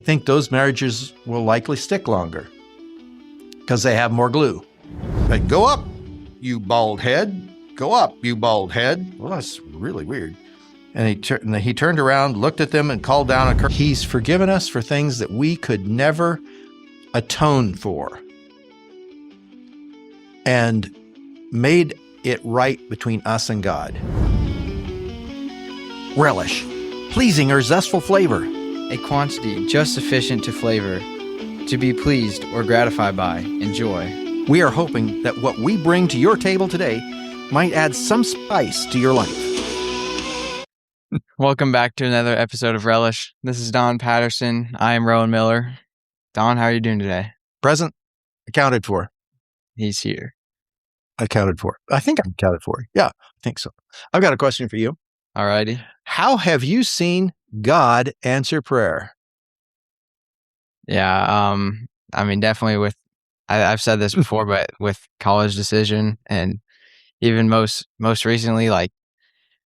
I think those marriages will likely stick longer because they have more glue. Like, go up, you bald head. Go up, you bald head. Well, that's really weird. And he turned around, looked at them, and called down a curse. He's forgiven us for things that we could never atone for, and made it right between us and God. Relish, pleasing or zestful flavor. A quantity just sufficient to flavor, to be pleased or gratified by. Enjoy. We are hoping that what we bring to your table today might add some spice to your life. Welcome back to another episode of Relish. This is Don Patterson. I am Rowan Miller. Don, how are you doing today? Present, accounted for. He's here. Accounted for. I think I'm accounted for. Yeah, I think so. I've got a question for you. Alrighty. How have you seen God answer prayer? Yeah, I mean, definitely with, I've said this before, but with college decision and even most recently, like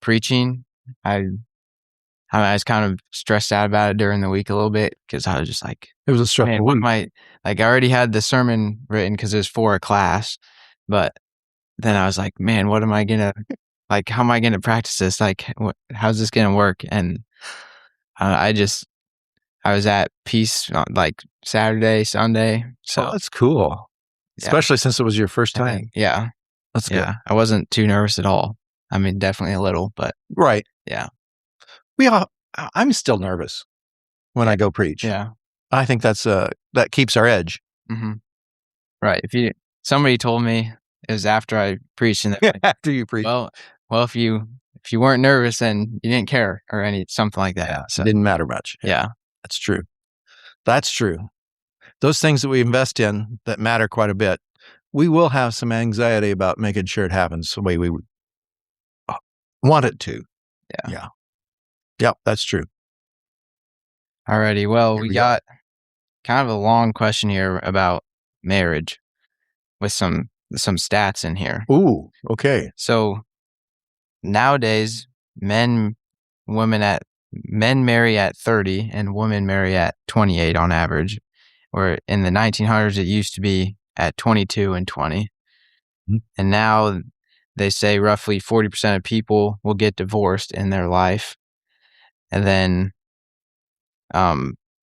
preaching, I was kind of stressed out about it during the week a little bit because I was just like, it was a stressful week. I already had the sermon written because it was for a class, but then I was like, man, what am I gonna, like, how am I gonna practice this? Like, how's this gonna work? And I was at peace like Saturday, Sunday. So that's cool. Yeah. Especially since it was your first time. Yeah. That's good. Yeah. I wasn't too nervous at all. I mean, definitely a little, but. Right. Yeah. I'm still nervous when I go preach. Yeah. I think that keeps our edge. Mm-hmm. Right. Somebody told me it was after I preached, and after you preached. Well, if you weren't nervous, then you didn't care or something like that. Yeah, so it didn't matter much. Yeah. That's true. That's true. Those things that we invest in that matter quite a bit, we will have some anxiety about making sure it happens the way we would want it to. Yeah. Yep, that's true. Alrighty. Well, we got kind of a long question here about marriage with some stats in here. Ooh, okay. So nowadays, men marry at 30 and women marry at 28 on average, where in the 1900s it used to be at 22 and 20. Mm-hmm. And now they say roughly 40% of people will get divorced in their life. And then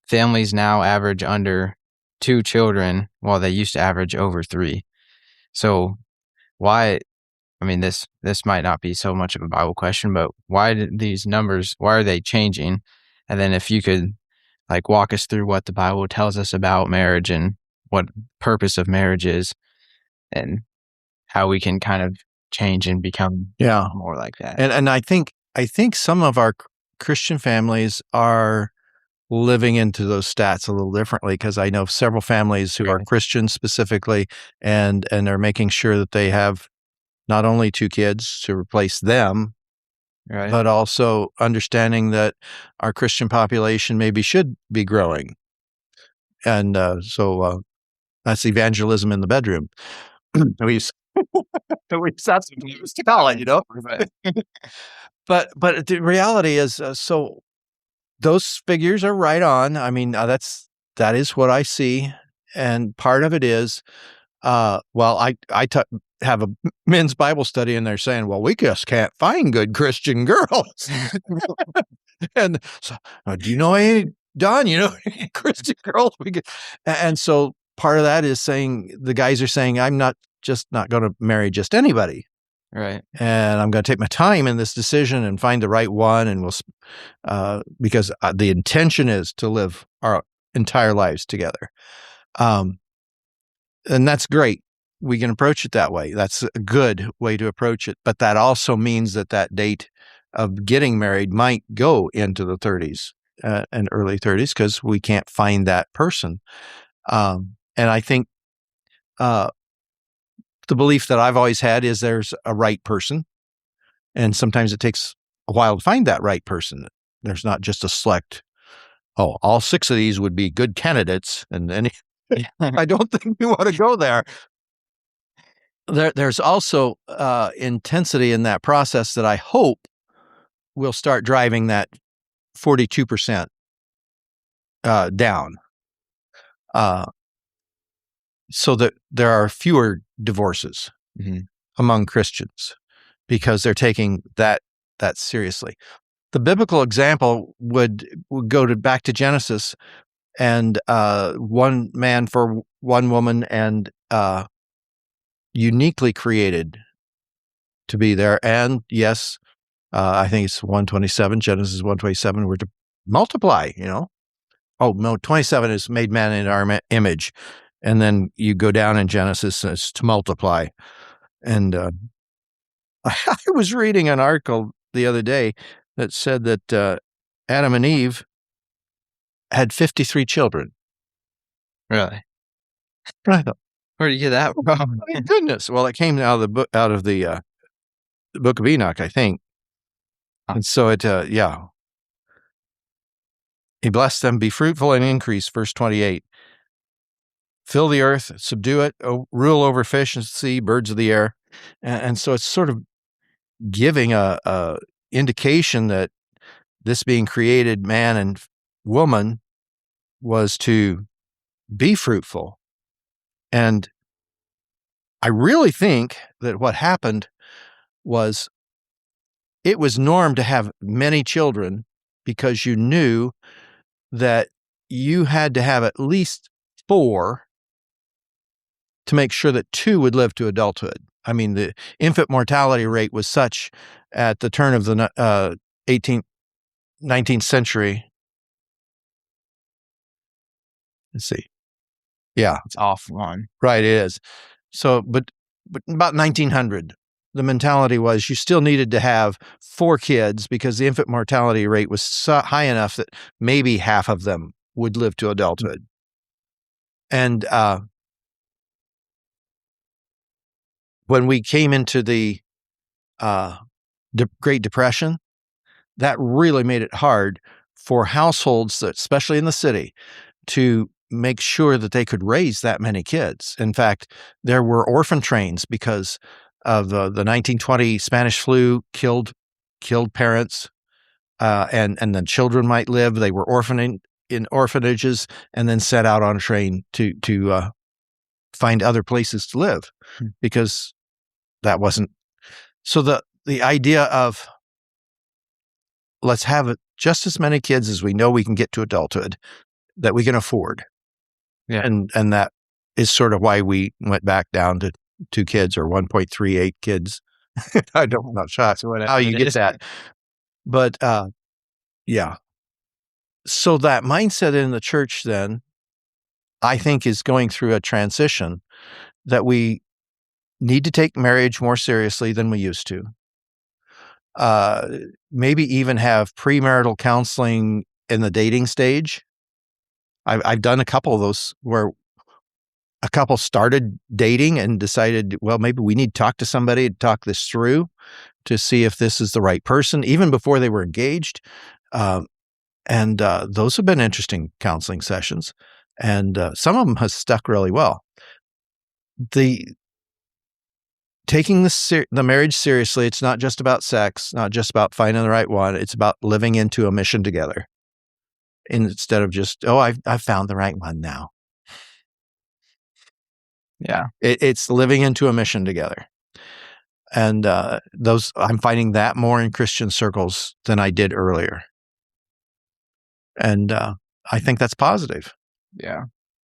families now average under 2 children, while they used to average over 3. So why, I mean, this might not be so much of a Bible question, but why are they changing? And then if you could like walk us through what the Bible tells us about marriage and what purpose of marriage is and how we can kind of change and become more like that. And I think some of our Christian families are living into those stats a little differently, because I know several families who are Christian specifically and are making sure that they have not only 2 kids to replace them, but also understanding that our Christian population maybe should be growing. And so that's evangelism in the bedroom. That's what we used to call it, you know? But the reality is, so those figures are right on. I mean, that is what I see. And part of it is, I have a men's Bible study, and they're saying, well, we just can't find good Christian girls. And so, do you know any, Don, any Christian girls? And so part of that is saying, the guys are saying, I'm not going to marry just anybody. Right. And I'm going to take my time in this decision and find the right one. And because the intention is to live our entire lives together. And that's great. We can approach it that way. That's a good way to approach it. But that also means that date of getting married might go into the 30s and early 30s because we can't find that person. And I think the belief that I've always had is there's a right person. And sometimes it takes a while to find that right person. There's not just a select, all 6 of these would be good candidates. And then I don't think we want to go there. There's also intensity in that process that I hope will start driving that 42% down, so that there are fewer divorces among Christians because they're taking that seriously. The biblical example would go back to Genesis, and one man for one woman, and uniquely created to be there. And yes, I think it's 127, Genesis 127, we're to multiply, Oh, no, 27 is made man in our image. And then you go down in Genesis and it's to multiply. And I was reading an article the other day that said that Adam and Eve had 53 children. Really? I thought, where did you get that from? My goodness. Well, it came out of the book of Enoch, I think. And so it, He blessed them, be fruitful and increase, verse 28. Fill the earth, subdue it, rule over fish and sea, birds of the air. And so it's sort of giving a indication that this being created man and woman was to be fruitful. And I really think that what happened was it was norm to have many children because you knew that you had to have at least 4 to make sure that 2 would live to adulthood. I mean, the infant mortality rate was such at the turn of the 19th century. Let's see. Yeah. It's off one. Right, it is. So, but about 1900, the mentality was you still needed to have 4 kids because the infant mortality rate was so high enough that maybe half of them would live to adulthood. And when we came into the Great Depression, that really made it hard for households, especially in the city, to make sure that they could raise that many kids. In fact, there were orphan trains because of the 1920 Spanish flu killed parents, and then children might live. They were orphaning in orphanages and then set out on a train to find other places to live because that wasn't. So the idea of let's have just as many kids as we know we can get to adulthood that we can afford. Yeah. And that is sort of why we went back down to 2 kids or 1.38 kids. I'm not sure how you get that. But yeah. So that mindset in the church then, I think, is going through a transition that we need to take marriage more seriously than we used to. Maybe even have premarital counseling in the dating stage. I've done a couple of those where a couple started dating and decided, well, maybe we need to talk to somebody to talk this through to see if this is the right person, even before they were engaged. And those have been interesting counseling sessions. And some of them have stuck really well. Taking the marriage seriously, it's not just about sex, not just about finding the right one. It's about living into a mission together instead of just, I've found the right one now. Yeah. It's living into a mission together. And I'm finding that more in Christian circles than I did earlier. And I think that's positive. Yeah.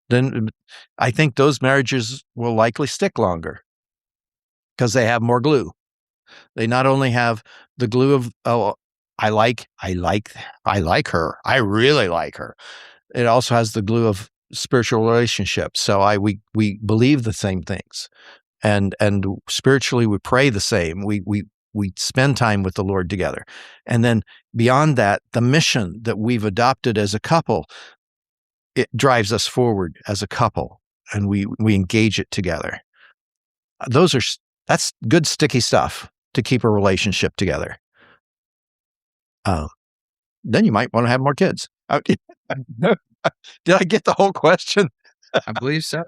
Then I think those marriages will likely stick longer because they have more glue. They not only have the glue of, I like her. I really like her. It also has the glue of spiritual relationships. So we believe the same things, and spiritually we pray the same. We spend time with the Lord together, and then beyond that, the mission that we've adopted as a couple, it drives us forward as a couple, and we engage it together. That's good sticky stuff to keep a relationship together. Then you might want to have more kids. Did I get the whole question? I believe so.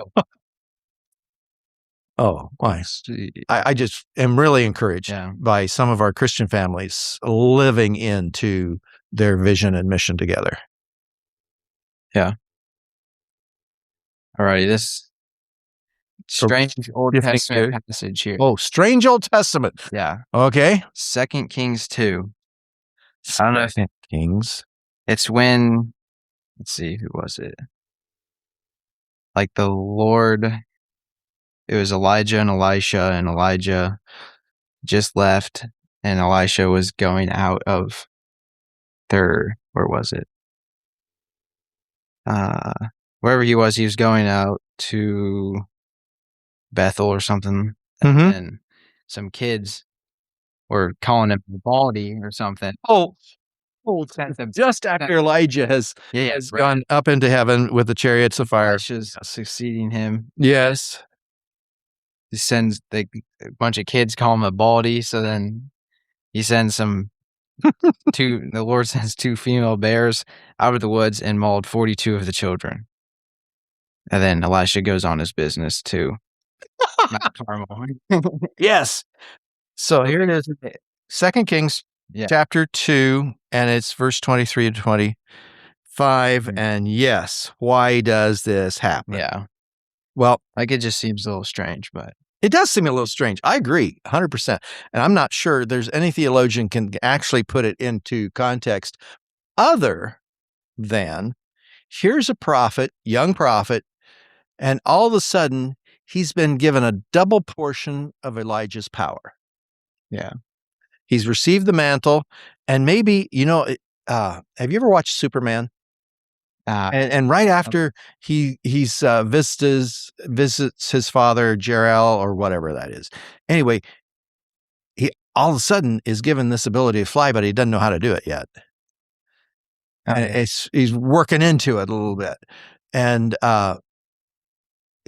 Oh, why? I just am really encouraged by some of our Christian families living into their vision and mission together. Yeah. Alrighty, this strange Old Testament passage here. Oh, strange Old Testament. Yeah. Okay. 2 Kings 2. I don't know if Kings. it's when, let's see, who was it? Like the Lord, it was Elijah and Elijah just left, and Elisha was going out of where was it? Wherever he was going out to Bethel or something, and some kids were calling him Baldy or something. Oh, just after Elijah has gone up into heaven with the chariots of fire. Elisha's succeeding him. Yes. He sends a bunch of kids call him a Baldy, so then he sends the Lord sends 2 female bears out of the woods and mauled 42 of the children. And then Elisha goes on his business to Mount Carmel. Yes. So here it is. 2 Kings chapter 2, and it's verse 23 to 25. And yes, why does this happen? Yeah. Well, like it just seems a little strange, but it does seem a little strange. I agree 100%. And I'm not sure there's any theologian can actually put it into context other than here's a prophet, young prophet, and all of a sudden he's been given a double portion of Elijah's power. Yeah. He's received the mantle, and maybe, have you ever watched Superman? And right after he visits his father, Jor-El, or whatever that is. Anyway, he all of a sudden is given this ability to fly, but he doesn't know how to do it yet. And he's working into it a little bit. And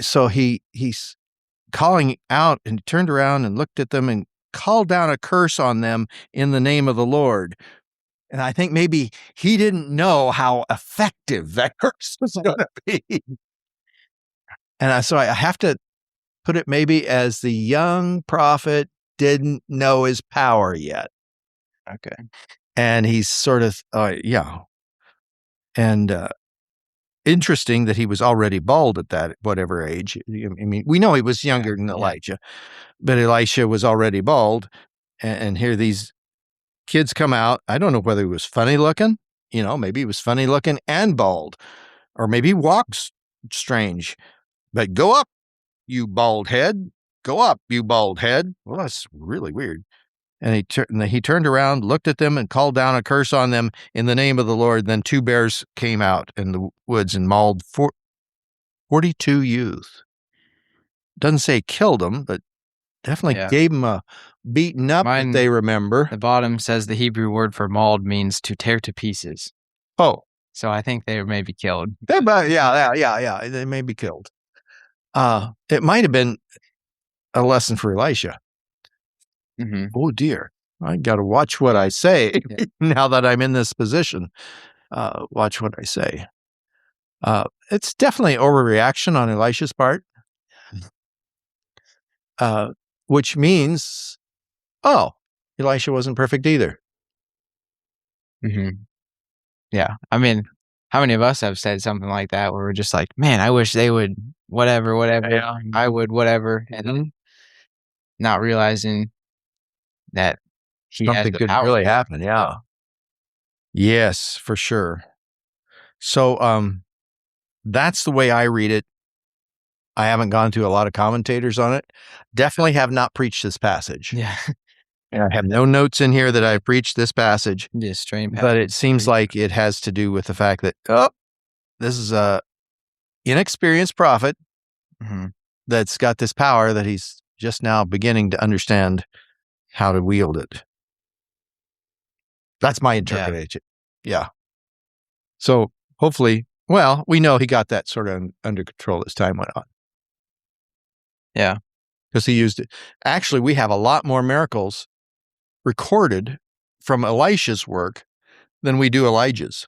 so he's calling out, and turned around and looked at them and called down a curse on them in the name of the Lord. And I think maybe he didn't know how effective that curse was going to be. And so I have to put it maybe as the young prophet didn't know his power yet. Okay. And he's sort of, And interesting that he was already bald at that whatever age. I mean, we know he was younger than Elijah, but Elisha was already bald. And here these kids come out. I don't know whether he was funny looking, maybe he was funny looking and bald, or maybe he walks strange. But go up, you bald head. Go up, you bald head. Well, that's really weird. And he turned around, looked at them, and called down a curse on them in the name of the Lord. Then 2 bears came out in the woods and mauled 42 youth. Doesn't say killed them, but definitely gave them a beaten up that they remember. The bottom says the Hebrew word for mauled means to tear to pieces. Oh. So I think they may be killed. They may be killed. It might have been a lesson for Elisha. Mm-hmm. Oh dear, I got to watch what I say now that I'm in this position. Watch what I say. It's definitely overreaction on Elisha's part, which means, Elisha wasn't perfect either. Mm-hmm. Yeah, I mean, how many of us have said something like that where we're just like, man, I wish they would whatever, Yeah. I would whatever, and then not realizing that something could really happen. Yeah. Yes, for sure. So that's the way I read it. I haven't gone to a lot of commentators on it. Definitely have not preached this passage. Yeah. And I have no notes in here that I preached this passage. Yeah, strange. But it seems like it has to do with the fact that, this is a inexperienced prophet that's got this power that he's just now beginning to understand how to wield it. That's my interpretation. Yeah. So hopefully, we know he got that sort of under control as time went on. Yeah. Because he used it. Actually, we have a lot more miracles recorded from Elisha's work than we do Elijah's.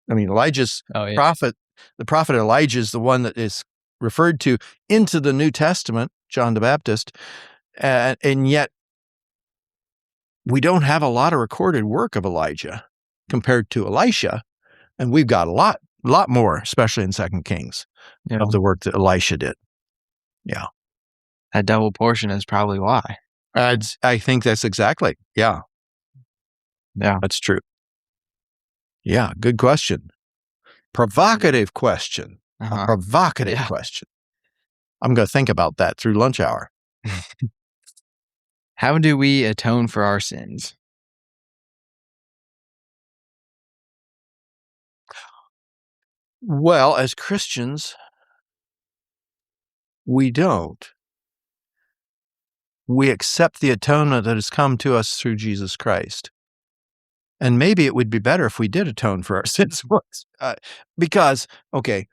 I mean, Elijah's prophet, the prophet Elijah is the one that is referred to into the New Testament, John the Baptist, and yet we don't have a lot of recorded work of Elijah compared to Elisha, And we've got a lot more, especially in 2 Kings, of the work that Elisha did. Yeah. That double portion is probably why. I think that's exactly. Yeah. Yeah. That's true. Yeah. Good question. Provocative question. A provocative question. I'm going to think about that through lunch hour. How do we atone for our sins? Well, as Christians, we don't. We accept the atonement that has come to us through Jesus Christ. And maybe it would be better if we did atone for our sins once. Because, okay,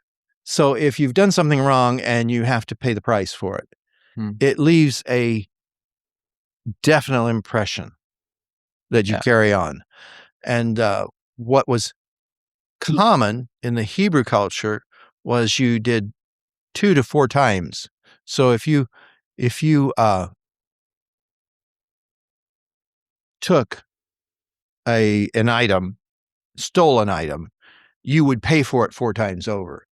so if you've done something wrong and you have to pay the price for it, it leaves a definite impression that you carry on. And what was common in the Hebrew culture was you did 2 to 4 times. So if you took an item, stole an item, you would pay for it 4 times over.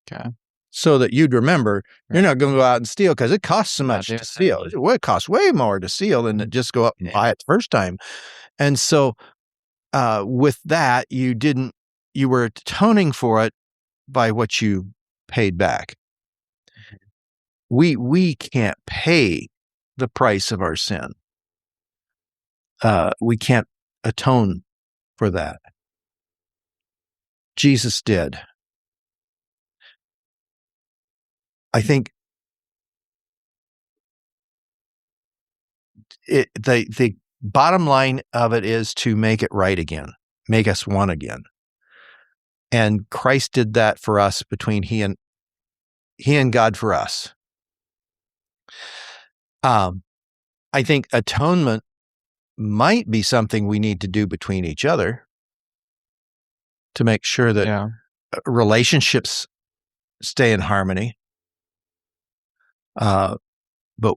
Okay. So that you'd remember, you're not going to go out and steal because it costs so much to steal. It costs way more to steal than to just go up and buy it the first time. And so with that, you were atoning for it by what you paid back. We can't pay the price of our sin. We can't atone for that. Jesus did. I think the bottom line of it is to make it right again, make us one again. And Christ did that for us between he and God for us. I think atonement might be something we need to do between each other to make sure that relationships stay in harmony. But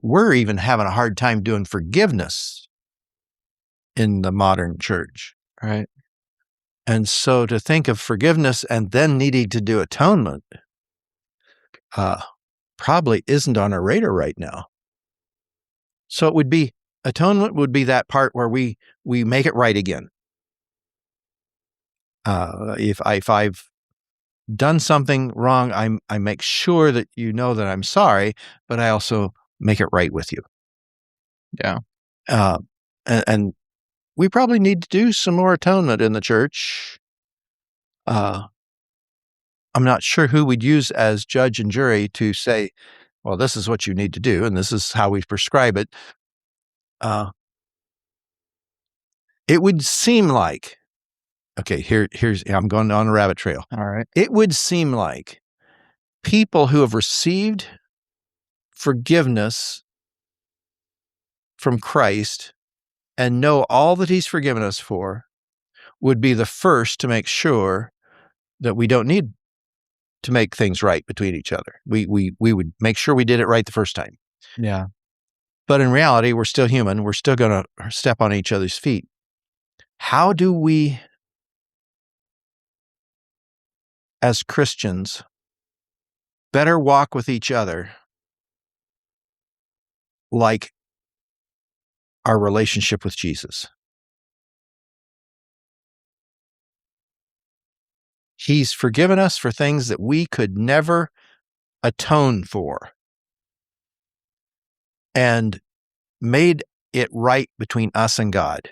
we're even having a hard time doing forgiveness in the modern church. Right. And so to think of forgiveness and then needing to do atonement probably isn't on our radar right now. So it would be, atonement would be that part where we make it right again. If I've done something wrong, I make sure that you know that I'm sorry, but I also make it right with you. Yeah. And we probably need to do some more atonement in the church. I'm not sure who we'd use as judge and jury to say, well, this is what you need to do, and this is how we prescribe it. It would seem like, okay, here's I'm going on a rabbit trail. All right. It would seem like people who have received forgiveness from Christ and know all that he's forgiven us for would be the first to make sure that we don't need to make things right between each other. We would make sure we did it right the first time. Yeah. But in reality, we're still human. We're still going to step on each other's feet. How do we, as Christians, better walk with each other like our relationship with Jesus? He's forgiven us for things that we could never atone for and made it right between us and God.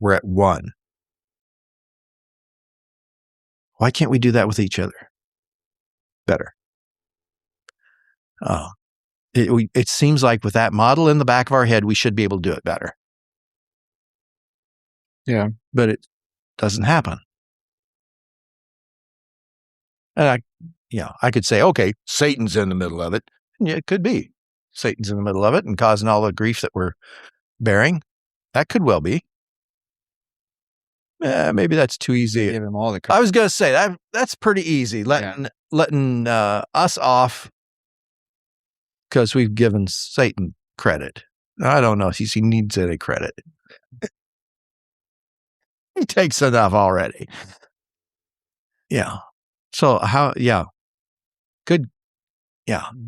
We're at one. Why can't we do that with each other better? It seems like with that model in the back of our head, we should be able to do it better. Yeah. But it doesn't happen. And I could say, okay, Satan's in the middle of it. Yeah, it could be. Satan's in the middle of it and causing all the grief that we're bearing. That could well be. Maybe that's too easy. Give him all the I was going to say that's pretty easy. Letting us off because we've given Satan credit. I don't know if he needs any credit. He takes enough already. Yeah. So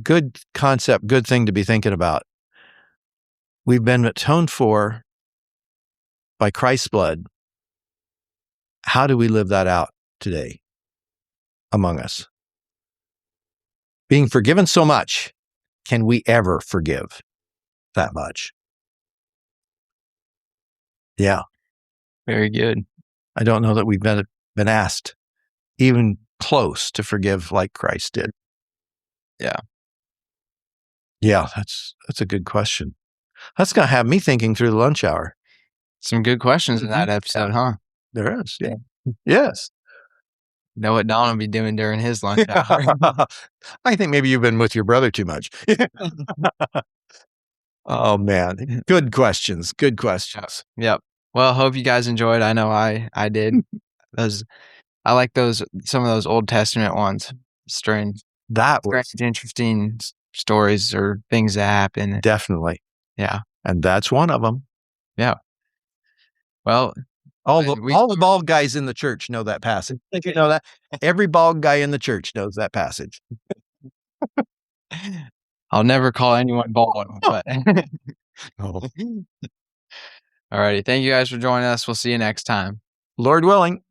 good concept, good thing to be thinking about. We've been atoned for by Christ's blood. How do we live that out today among us? Being forgiven so much, can we ever forgive that much? Yeah. Very good. I don't know that we've been asked even close to forgive like Christ did. Yeah. Yeah, that's a good question. That's going to have me thinking through the lunch hour. Some good questions in that episode, huh? There is. Yeah. Yes. Know what Don will be doing during his lunch hour. I think maybe you've been with your brother too much. Oh, man. Good questions. Good questions. Yep. Well, hope you guys enjoyed. I know I did. I like some of those Old Testament ones. Strange, interesting stories or things that happen. Definitely. Yeah. And that's one of them. Yeah. Well, all the bald guys in the church know that passage. Did you know that? Every bald guy in the church knows that passage. I'll never call anyone bald, but Oh. Alrighty. Thank you guys for joining us. We'll see you next time. Lord willing.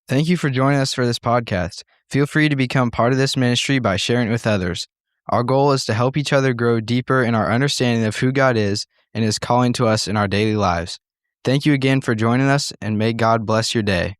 Thank you for joining us for this podcast. Feel free to become part of this ministry by sharing it with others. Our goal is to help each other grow deeper in our understanding of who God is and His calling to us in our daily lives. Thank you again for joining us, and may God bless your day.